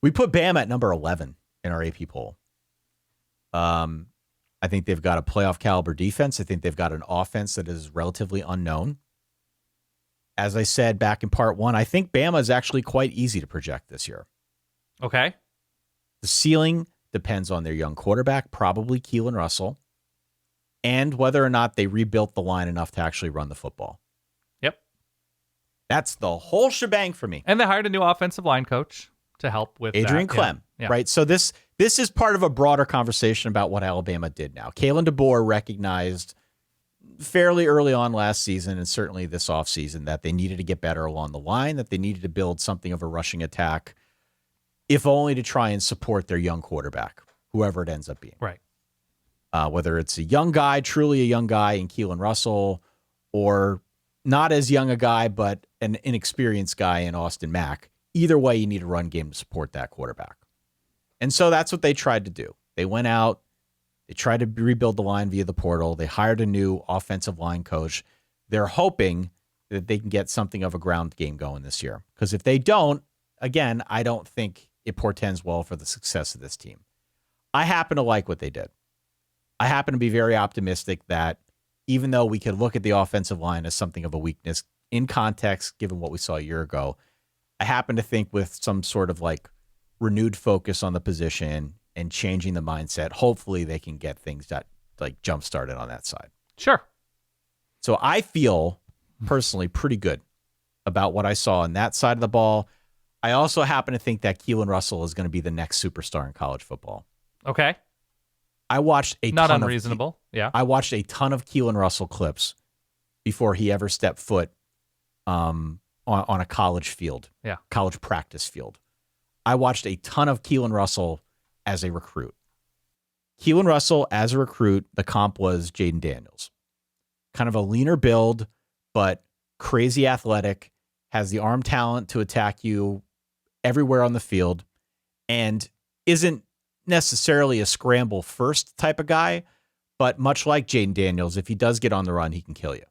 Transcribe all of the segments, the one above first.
We put Bama at number 11 in our AP poll. I think they've got a playoff caliber defense. I think they've got an offense that is relatively unknown. As I said back in part one, I think Bama is actually quite easy to project this year. Okay. The ceiling depends on their young quarterback, probably Keelon Russell, and whether or not they rebuilt the line enough to actually run the football. Yep. That's the whole shebang for me. And they hired a new offensive line coach to help with Adrian that. Clem, Yeah. right? So this is part of a broader conversation about what Alabama did now. Kalen DeBoer recognized fairly early on last season and certainly this offseason that they needed to get better along the line, that they needed to build something of a rushing attack, if only to try and support their young quarterback, whoever it ends up being. Right. Whether it's a young guy, truly a young guy in Keelon Russell, or not as young a guy, but an inexperienced guy in Austin Mack. Either way, you need a run game to support that quarterback. And so that's what they tried to do. They went out, they tried to rebuild the line via the portal. They hired a new offensive line coach. They're hoping that they can get something of a ground game going this year. Because if they don't, again, I don't think it portends well for the success of this team. I happen to like what they did. I happen to be very optimistic that even though we could look at the offensive line as something of a weakness in context, given what we saw a year ago, I happen to think with some sort of like renewed focus on the position and changing the mindset, hopefully they can get things that like jump started on that side. Sure. So I feel personally pretty good about what I saw on that side of the ball. I also happen to think that Keelon Russell is going to be the next superstar in college football. Okay. I watched Not unreasonable. Yeah. I watched a ton of Keelon Russell clips before he ever stepped foot on a college field, college practice field. I watched a ton of Keelon Russell as a recruit. Keelon Russell as a recruit, the comp was Jaden Daniels. Kind of a leaner build, but crazy athletic, has the arm talent to attack you everywhere on the field, and isn't necessarily a scramble first type of guy, but much like Jaden Daniels, if he does get on the run, he can kill you.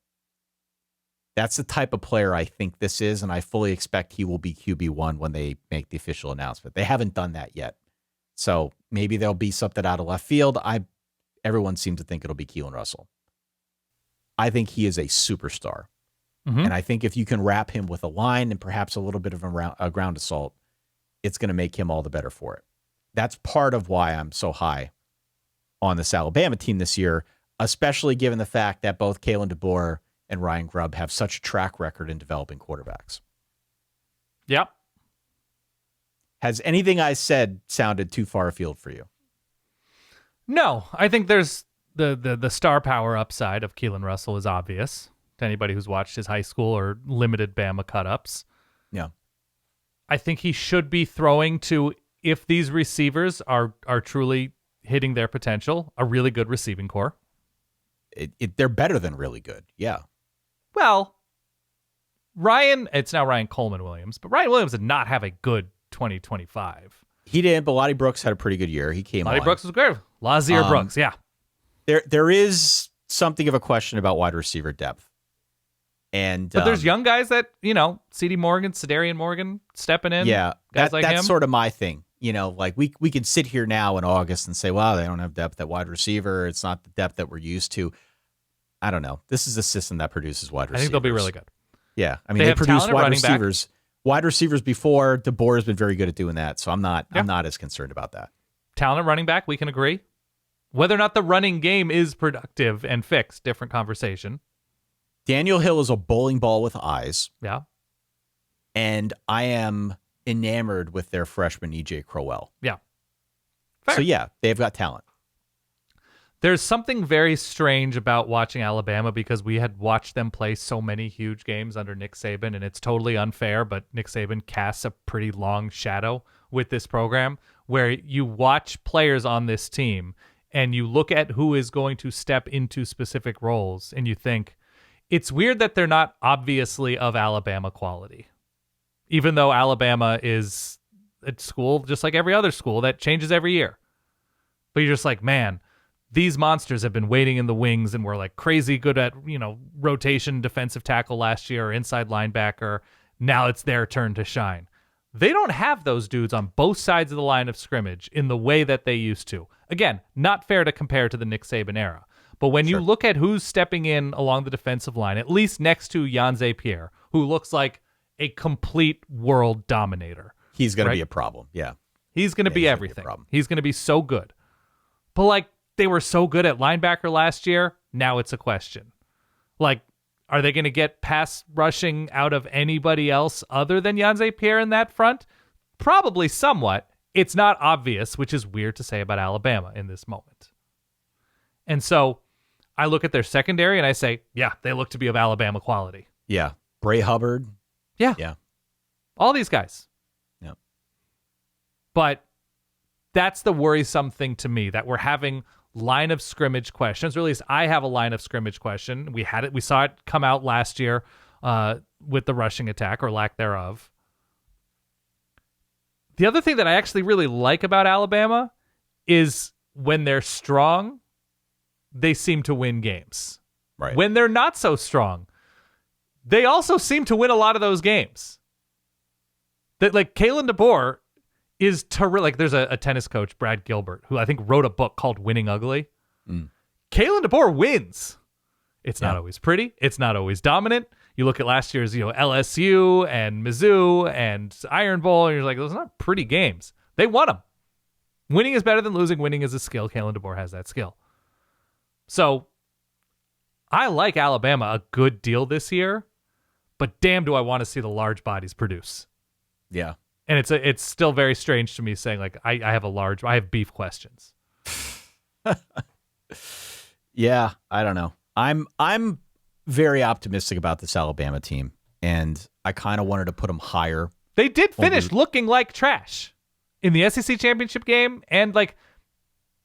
That's the type of player I think this is, and I fully expect he will be QB1 when they make the official announcement. They haven't done that yet. So maybe there'll be something out of left field. Everyone seems to think it'll be Keelon Russell. I think he is a superstar. Mm-hmm. And I think if you can wrap him with a line and perhaps a little bit of a ground assault, it's going to make him all the better for it. That's part of why I'm so high on this Alabama team this year, especially given the fact that both Kalen DeBoer and Ryan Grubb have such a track record in developing quarterbacks. Yep. Has anything I said sounded too far afield for you? No, I think there's the star power upside of Keelon Russell is obvious to anybody who's watched his high school or limited Bama cut-ups. Yeah. I think he should be throwing to, if these receivers are truly hitting their potential, a really good receiving core. They're better than really good. Yeah. Well, it's now Ryan Coleman Williams, but Ryan Williams did not have a good 2025. He did, but Lottie Brooks had a pretty good year. He came on. Lottie Brooks was good. Lazier Brooks, yeah. There is something of a question about wide receiver depth. But there's young guys that, C.D. Morgan, Cedarian Morgan stepping in. Yeah, guys like that's him. sort of my thing. Like we could sit here now in August and say, wow, they don't have depth at wide receiver. It's not the depth that we're used to. I don't know. This is a system that produces wide receivers. I think they'll be really good. Yeah. I mean, they produce wide receivers. Wide receivers before. DeBoer has been very good at doing that. So I'm not as concerned about that. Talent at running back, we can agree. Whether or not the running game is productive and fixed, different conversation. Daniel Hill is a bowling ball with eyes. Yeah. And I am enamored with their freshman EJ Crowell. Yeah. Fair. So yeah, they've got talent. There's something very strange about watching Alabama because we had watched them play so many huge games under Nick Saban, and it's totally unfair, but Nick Saban casts a pretty long shadow with this program where you watch players on this team and you look at who is going to step into specific roles and you think, it's weird that they're not obviously of Alabama quality, even though Alabama is a school just like every other school that changes every year. But you're just like, man, these monsters have been waiting in the wings and were like crazy good at, rotation defensive tackle last year or inside linebacker. Now it's their turn to shine. They don't have those dudes on both sides of the line of scrimmage in the way that they used to. Again, not fair to compare to the Nick Saban era. But when you look at who's stepping in along the defensive line, at least next to Yanze Pierre, who looks like a complete world dominator. He's going to be a problem. Yeah. He's going to be everything. He's going to be so good. But like, they were so good at linebacker last year. Now it's a question. Like, are they going to get pass rushing out of anybody else other than Yanze Pierre in that front? Probably somewhat. It's not obvious, which is weird to say about Alabama in this moment. And so I look at their secondary and I say, yeah, they look to be of Alabama quality. Yeah. Bray Hubbard. Yeah. Yeah. All these guys. Yeah. But that's the worrisome thing to me, that we're having line of scrimmage questions, or at least I have a line of scrimmage question. We saw it come out last year with the rushing attack or lack thereof. The other thing that I actually really like about Alabama is when they're strong, they seem to win games. Right. When they're not so strong, they also seem to win a lot of those games. That, like, Kalen DeBoer is terrific. Like, there's a tennis coach, Brad Gilbert, who I think wrote a book called Winning Ugly. Kalen DeBoer wins. It's not always pretty. It's not always dominant. You look at last year's, LSU and Mizzou and Iron Bowl, and you're like, those are not pretty games. They won them. Winning is better than losing. Winning is a skill. Kalen DeBoer has that skill. So I like Alabama a good deal this year, but damn, do I want to see the large bodies produce. Yeah. And it's still very strange to me saying, like, I have beef questions. Yeah, I don't know. I'm very optimistic about this Alabama team, and I kind of wanted to put them higher. They did finish looking like trash in the SEC championship game and like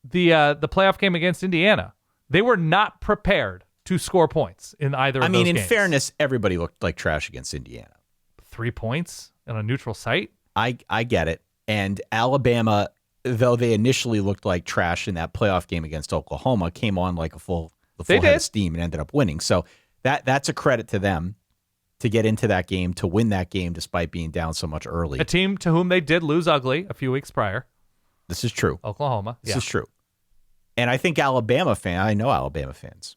the playoff game against Indiana. They were not prepared to score points in either of those games. In fairness, everybody looked like trash against Indiana. 3 points on a neutral site? I get it. And Alabama, though they initially looked like trash in that playoff game against Oklahoma, came on like the full head of steam and ended up winning. So that's a credit to them to get into that game, to win that game despite being down so much early. A team to whom they did lose ugly a few weeks prior. This is true. Oklahoma. This is true. And I think I know Alabama fans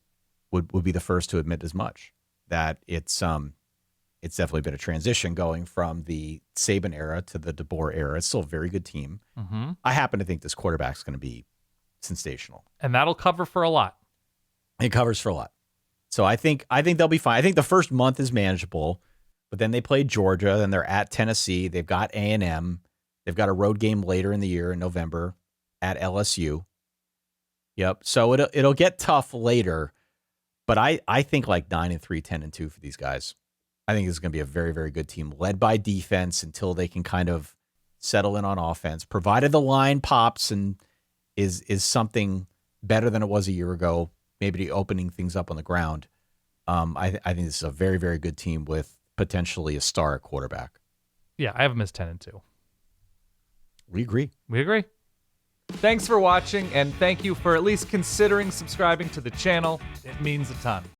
would be the first to admit as much, that it's definitely been a transition going from the Saban era to the DeBoer era. It's still a very good team. Mm-hmm. I happen to think this quarterback's going to be sensational. And that'll cover for a lot. It covers for a lot. So I think they'll be fine. I think the first month is manageable, but then they play Georgia, then they're at Tennessee. They've got A&M. They've got a road game later in the year in November at LSU. Yep. So it'll get tough later, but I think like 9-3, 10-2 for these guys. I think this is going to be a very, very good team led by defense until they can kind of settle in on offense, provided the line pops and is something better than it was a year ago, maybe opening things up on the ground. I think this is a very, very good team with potentially a star at quarterback. Yeah, I have them as 10-2. We agree. Thanks for watching, and thank you for at least considering subscribing to the channel. It means a ton.